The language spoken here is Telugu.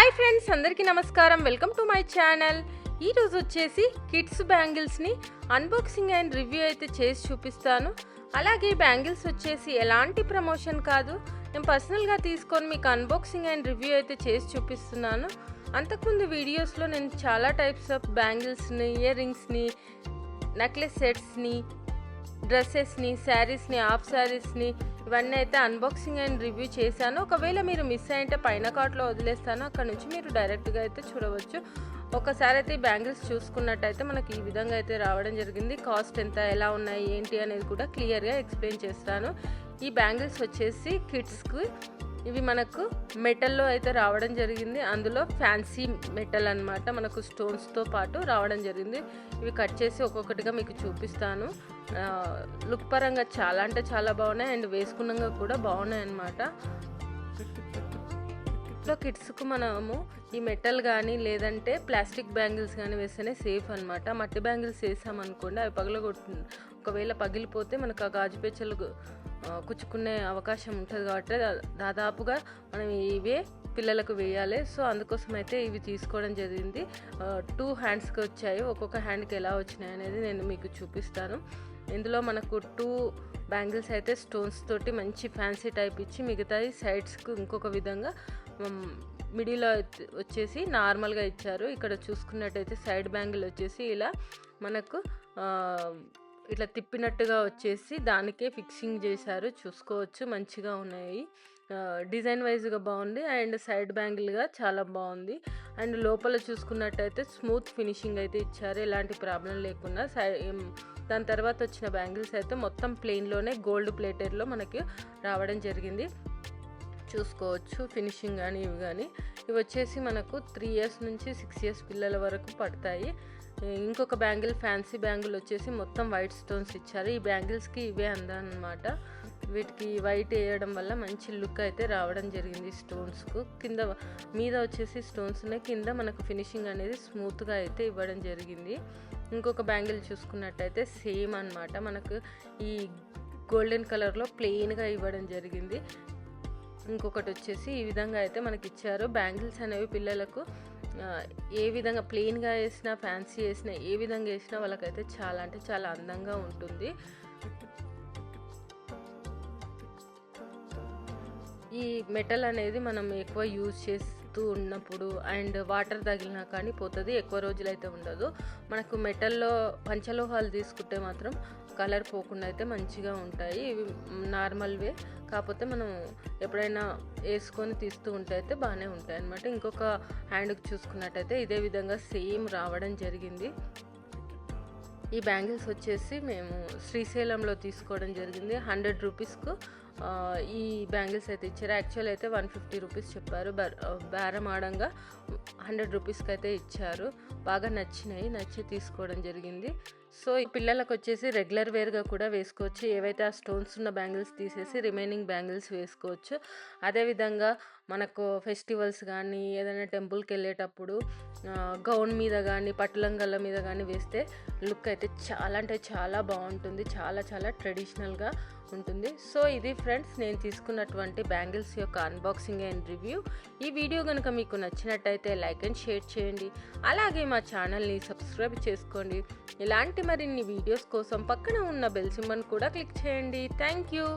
హాయ్ ఫ్రెండ్స్, అందరికీ నమస్కారం. Welcome to my channel. ఈరోజు వచ్చేసి కిడ్స్ బ్యాంగిల్స్ని అన్బాక్సింగ్ అండ్ రివ్యూ అయితే చేసి చూపిస్తాను. అలాగే బ్యాంగిల్స్ వచ్చేసి ఎలాంటి ప్రమోషన్ కాదు, నేను పర్సనల్గా తీసుకొని మీకు అన్బాక్సింగ్ అండ్ రివ్యూ అయితే చేసి చూపిస్తున్నాను. అంతకుముందు వీడియోస్లో నేను చాలా టైప్స్ ఆఫ్ బ్యాంగిల్స్ని, ఇయర్ రింగ్స్ని, నెక్లెస్ సెట్స్ని, డ్రెస్సెస్ని, శారీస్ని, హాఫ్ శారీస్ని ఇవన్నీ అయితే అన్బాక్సింగ్ అండ్ రివ్యూ చేశాను. ఒకవేళ మీరు మిస్ అయింటే పైన కార్ట్లో వదిలేస్తాను, అక్కడ నుంచి మీరు డైరెక్ట్గా అయితే చూడవచ్చు. ఒకసారి అయితే ఈ బ్యాంగిల్స్ చూసుకున్నట్టయితే మనకి ఈ విధంగా అయితే రావడం జరిగింది. కాస్ట్ ఎంత, ఎలా ఉన్నాయి, ఏంటి అనేది కూడా క్లియర్గా ఎక్స్ప్లెయిన్ చేస్తాను. ఈ బ్యాంగిల్స్ వచ్చేసి కిడ్స్కి ఇవి మనకు మెటల్లో అయితే రావడం జరిగింది. అందులో ఫ్యాన్సీ మెటల్ అన్నమాట, మనకు స్టోన్స్తో పాటు రావడం జరిగింది. ఇవి కట్ చేసి ఒక్కొక్కటిగా మీకు చూపిస్తాను. లుక్ పరంగా చాలా అంటే చాలా బాగున్నాయి అండ్ వేసుకున్నాక కూడా బాగున్నాయి అన్నమాట. ఇంట్లో కిడ్స్కు మనము ఈ మెటల్ కానీ లేదంటే ప్లాస్టిక్ బ్యాంగిల్స్ కానీ వేస్తేనే సేఫ్ అనమాట. మట్టి బ్యాంగిల్స్ వేసామనుకోండి, అవి ఒకవేళ పగిలిపోతే మనకు ఆ గాజు పెచ్చలు కుచ్చుకునే అవకాశం ఉంటుంది. కాబట్టి దాదాపుగా మనం ఇవే పిల్లలకు వేయాలి. సో అందుకోసం అయితే ఇవి తీసుకోవడం జరిగింది. 2 హ్యాండ్స్కి వచ్చాయి. ఒక్కొక్క హ్యాండ్కి ఎలా వచ్చినాయి అనేది నేను మీకు చూపిస్తాను. ఇందులో మనకు 2 బ్యాంగిల్స్ అయితే స్టోన్స్ తోటి మంచి ఫ్యాన్సీ టైప్ ఇచ్చి, మిగతాయి సైడ్స్కు ఇంకొక విధంగా మిడిల్లో వచ్చేసి నార్మల్గా ఇచ్చారు. ఇక్కడ చూసుకున్నట్టయితే సైడ్ బ్యాంగిల్ వచ్చేసి ఇలా మనకు ఇట్లా తిప్పినట్టుగా వచ్చేసి దానికే ఫిక్సింగ్ చేశారు. చూసుకోవచ్చు, మంచిగా ఉన్నాయి. డిజైన్ వైజ్గా బాగుంది అండ్ సైడ్ బ్యాంగిల్గా చాలా బాగుంది. అండ్ లోపల చూసుకున్నట్టయితే స్మూత్ ఫినిషింగ్ అయితే ఇచ్చారు, ఎలాంటి ప్రాబ్లం లేకుండా. దాని తర్వాత వచ్చిన బ్యాంగిల్స్ అయితే మొత్తం ప్లెయిన్లోనే గోల్డ్ ప్లేటెడ్లో మనకి రావడం జరిగింది. చూసుకోవచ్చు ఫినిషింగ్ కానీ ఇవి కానీ. ఇవి వచ్చేసి మనకు 3 ఇయర్స్ నుంచి 6 ఇయర్స్ పిల్లల వరకు పడతాయి. ఇంకొక బ్యాంగిల్ ఫ్యాన్సీ బ్యాంగిల్ వచ్చేసి మొత్తం వైట్ స్టోన్స్ ఇచ్చారు. ఈ బ్యాంగిల్స్కి ఇవే అందనమాట. వీటికి వైట్ వేయడం వల్ల మంచి లుక్ అయితే రావడం జరిగింది. స్టోన్స్కు మీద వచ్చేసి స్టోన్స్ ఉన్నాయి, కింద మనకు ఫినిషింగ్ అనేది స్మూత్గా అయితే ఇవ్వడం జరిగింది. ఇంకొక బ్యాంగిల్ చూసుకున్నట్టయితే సేమ్ అన్నమాట, మనకు ఈ గోల్డెన్ కలర్లో ప్లెయిన్గా ఇవ్వడం జరిగింది. ఇంకొకటి వచ్చేసి ఈ విధంగా అయితే మనకి ఇచ్చారు. బ్యాంగిల్స్ అనేవి పిల్లలకు ఏ విధంగా ప్లెయిన్గా వేసినా, ఫ్యాన్సీ వేసినా, ఏ విధంగా వేసినా వాళ్ళకైతే చాలా అంటే చాలా అందంగా ఉంటుంది. ఈ మెటల్ అనేది మనం ఎక్కువ యూజ్ చేస్తూ ఉన్నప్పుడు అండ్ వాటర్ తగిలినా కానీ పోతుంది, ఎక్కువ రోజులు అయితే ఉండదు. మనకు మెటల్లో పంచలోహాలు తీసుకుంటే మాత్రం కలర్ పోకుండా అయితే మంచిగా ఉంటాయి. ఇవి నార్మల్వే, కాకపోతే మనం ఎప్పుడైనా వేసుకొని తీస్తూ ఉంటే అయితే బాగానే ఉంటాయి అన్నమాట. ఇంకొక హ్యాండ్కి చూసుకున్నట్టయితే ఇదే విధంగా సేమ్ రావడం జరిగింది. ఈ బ్యాంగిల్స్ వచ్చేసి మేము శ్రీశైలంలో తీసుకోవడం జరిగింది. 100 రూపీస్కు ఈ బ్యాంగిల్స్ అయితే ఇచ్చారు. యాక్చువల్ అయితే 150 రూపీస్ చెప్పారు, బేరం ఆడంగా 100 రూపీస్కి అయితే ఇచ్చారు. బాగా నచ్చి తీసుకోవడం జరిగింది. సో ఈ పిల్లలకు వచ్చేసి రెగ్యులర్ వేర్గా కూడా వేసుకోవచ్చు. ఏవైతే ఆ స్టోన్స్ ఉన్న బ్యాంగిల్స్ తీసేసి రిమైనింగ్ బ్యాంగిల్స్ వేసుకోవచ్చు. అదేవిధంగా మనకు ఫెస్టివల్స్ కానీ ఏదైనా టెంపుల్కి వెళ్ళేటప్పుడు గౌన్ మీద కానీ పట్టులంగళ్ళ మీద కానీ వేస్తే లుక్ అయితే చాలా అంటే చాలా బాగుంటుంది, చాలా చాలా ట్రెడిషనల్గా ఉంటుంది. సో ఇది ఫ్రెండ్స్, నేను తీసుకున్నటువంటి బ్యాంగిల్స్ యొక్క అన్బాక్సింగ్ అండ్ రివ్యూ. ఈ వీడియో కనుక మీకు నచ్చినట్టయితే లైక్ అండ్ షేర్ చేయండి. అలాగే మా ఛానల్ని సబ్స్క్రైబ్ చేసుకోండి. ఇలాంటి మరిన్ని వీడియోస్ కోసం పక్కన ఉన్న బెల్ సింబల్ కూడా క్లిక్ చేయండి. Thank you.